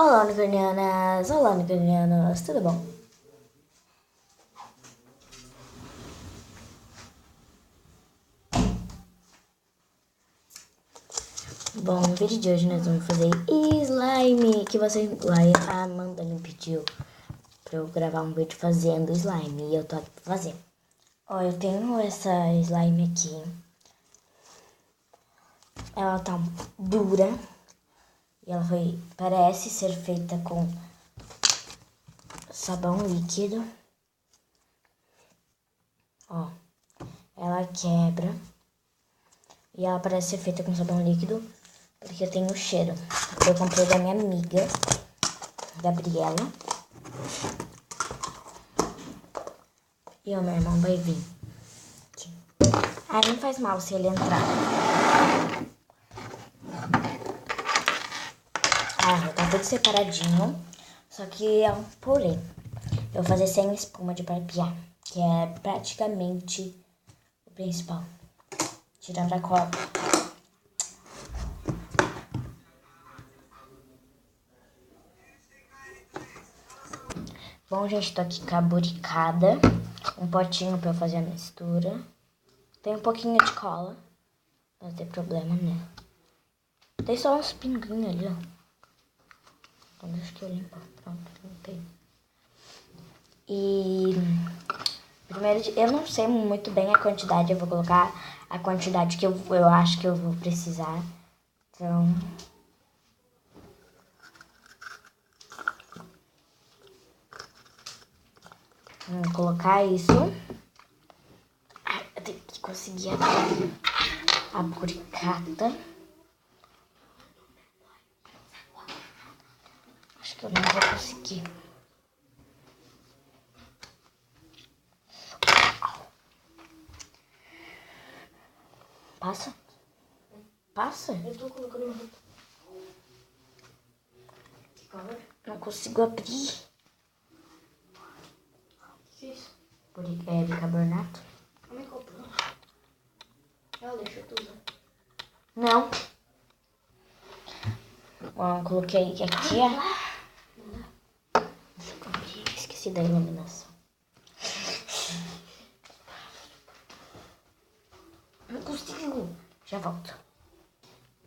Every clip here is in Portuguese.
Olá, unicórnianas! Olá, unicórnianos! Tudo bom? Bom, no vídeo de hoje nós vamos fazer slime, que a Amanda me pediu pra eu gravar um vídeo fazendo slime, e eu tô aqui pra fazer. Ó, eu tenho essa slime aqui. Ela tá dura, e ela parece ser feita com sabão líquido. Ó, ela quebra, e ela parece ser feita com sabão líquido, porque tem o cheiro. Eu comprei da minha amiga, Gabriela. E o meu irmão vai vir aqui. Ah, não faz mal se ele entrar. Ah, tá tudo separadinho. Só que é um porém. Eu vou fazer sem espuma de barbear, que é praticamente o principal. Tirando a cola. Bom, gente, tô aqui com a buricada. Um potinho pra eu fazer a mistura. Tem um pouquinho de cola. Não tem problema, né? Tem só uns pinguinhos ali, ó. Então deixa que eu limpo. Pronto, limpei. E primeiro, eu não sei muito bem a quantidade. Eu vou colocar a quantidade que eu acho que eu vou precisar. Então... vamos colocar isso. Ai, eu tenho que conseguir abrir a buricata. Acho que eu não vou conseguir. Passa? Passa? Eu tô colocando uma roupa. Que cor? Não consigo abrir. O que é isso? Bicarbonato? A mãe comprou. Ela deixou tudo. Não. Ó, coloquei aqui, ó. Deixa eu abrir. Esqueci da iluminação. Não consigo. Já volto.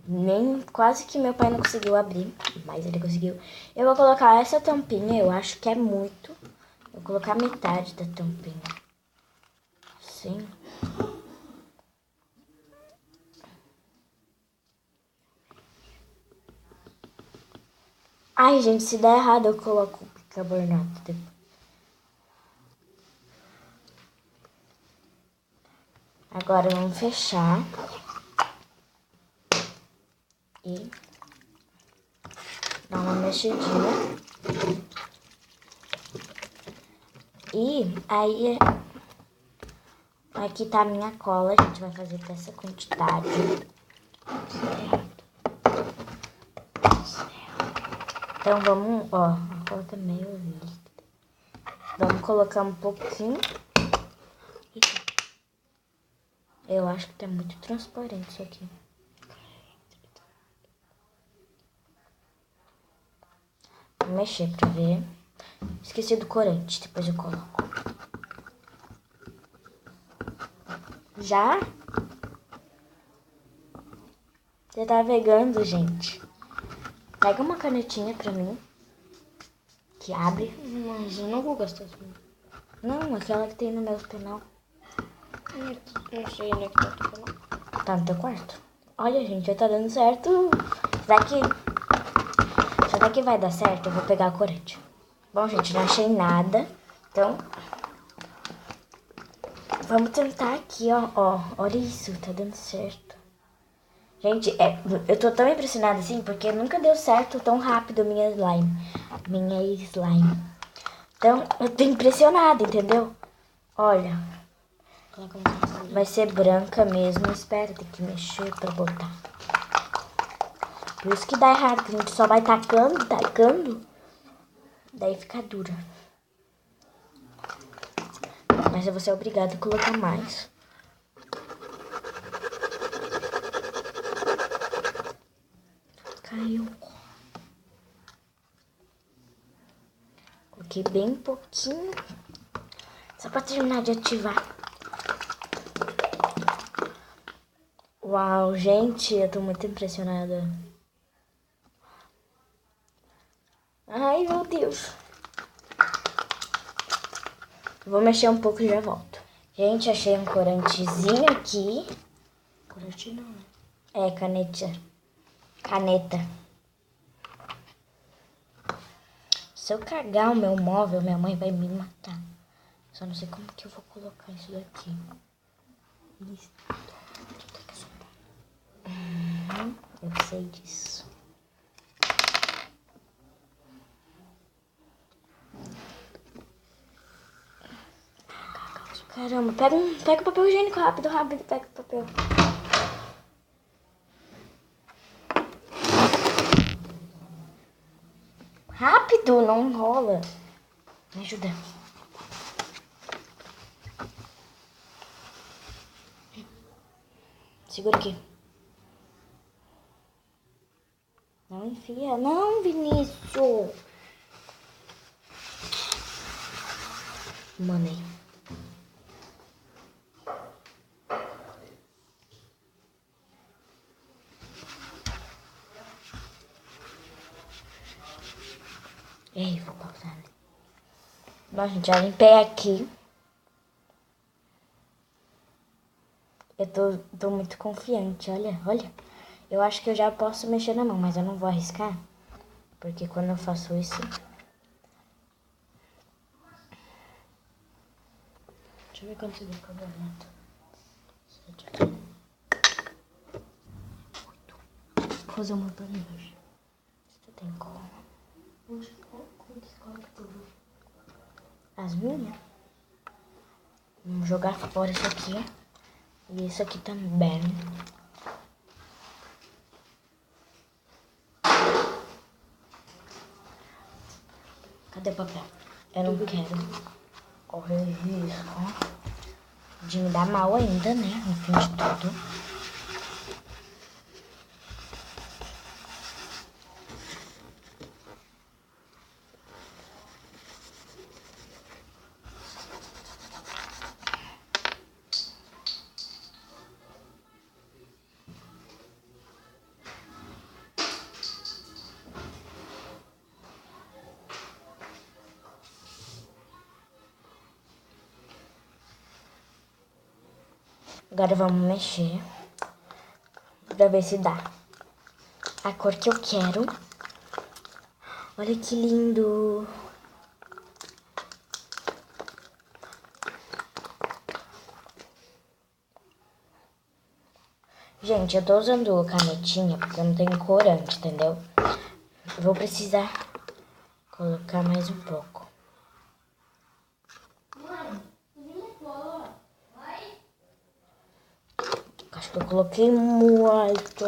Nem quase que meu pai não conseguiu abrir, mas ele conseguiu. Eu vou colocar essa tampinha, eu acho que é muito. Vou colocar metade da tampinha. Assim. Ai, gente, se der errado eu coloco o bicarbonato depois. Agora vamos fechar. E dar uma mexidinha. E aí, aqui tá a minha cola. A gente vai fazer dessa quantidade. Então vamos, ó, a cola tá meio líquida. Vamos colocar um pouquinho. Eu acho que tá muito transparente isso aqui. Vou mexer pra ver. Esqueci do corante, depois eu coloco. Já? Você tá pegando, gente? Pega uma canetinha pra mim. Que abre. Mas eu não vou gastar isso. Não, aquela que tem no meu penal. Não sei onde é que tá o telefone. Tá no teu quarto? Olha, gente, já tá dando certo. Será que vai dar certo? Eu vou pegar a corante. Bom, gente, não achei nada. Então, vamos tentar aqui, ó. Olha isso, tá dando certo. Gente, eu tô tão impressionada assim, porque nunca deu certo tão rápido minha slime. Então, eu tô impressionada, entendeu? Olha, Coloca mais vai ser branca mesmo. Espera, tem que mexer pra botar. Por isso que dá errado, que a gente só vai tacando. Daí fica dura. Mas eu vou ser obrigada a colocar mais. Caiu. Coloquei bem pouquinho. Só pra terminar de ativar. Uau, gente, eu tô muito impressionada. Ai, meu Deus. Vou mexer um pouco e já volto. Gente, achei um corantezinho aqui. Corante não, né? É, caneta. Se eu cagar o meu móvel, minha mãe vai me matar. Só não sei como que eu vou colocar isso daqui. Isso. Eu sei disso. Caramba, pega o papel higiênico rápido, pega o papel. Rápido, não rola. Me ajuda. Segura aqui. Não enfia. Não, Vinícius. Mandei. Ei, vou pausar. Bom, gente, já limpei aqui. Eu tô muito confiante, olha. Eu acho que eu já posso mexer na mão, mas eu não vou arriscar. Porque quando eu faço isso... Deixa eu ver quanto deu carbonato. 7. 8. Vou fazer uma bandeja. Você tem como? As minhas? Vamos jogar fora isso aqui. E isso aqui também. Cadê o papel? Eu não quero correr risco de me dar mal ainda, né? No fim de tudo. Agora vamos mexer pra ver se dá a cor que eu quero. Olha que lindo! Gente, eu tô usando canetinha porque eu não tenho corante, entendeu? Vou precisar colocar mais um pouco. Acho que eu coloquei muito.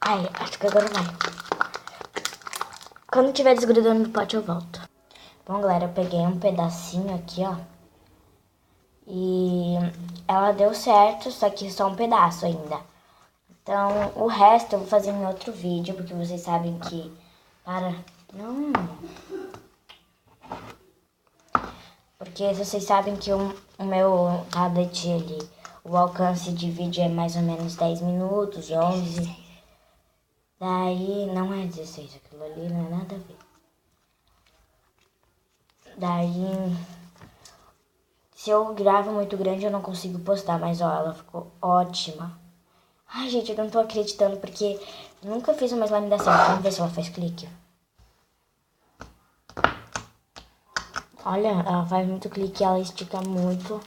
Ai, acho que agora vai. Quando tiver desgrudando do pote, eu volto. Bom, galera, eu peguei um pedacinho aqui, ó. E ela deu certo, só que só um pedaço ainda. Então, o resto eu vou fazer em outro vídeo, porque vocês sabem que... Não... Porque vocês sabem que o meu tablet, o alcance de vídeo é mais ou menos 10 minutos, 11. Daí, não é 16, aquilo ali não é nada a ver. Daí, se eu gravo muito grande, eu não consigo postar, mas ó, ela ficou ótima. Ai, gente, eu não tô acreditando, porque eu nunca fiz uma slime dar certo. Vamos ver se ela faz clique. Olha, ela faz muito clique, ela estica muito.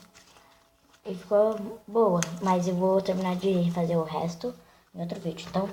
E ficou boa. Mas eu vou terminar de fazer o resto em outro vídeo. Então,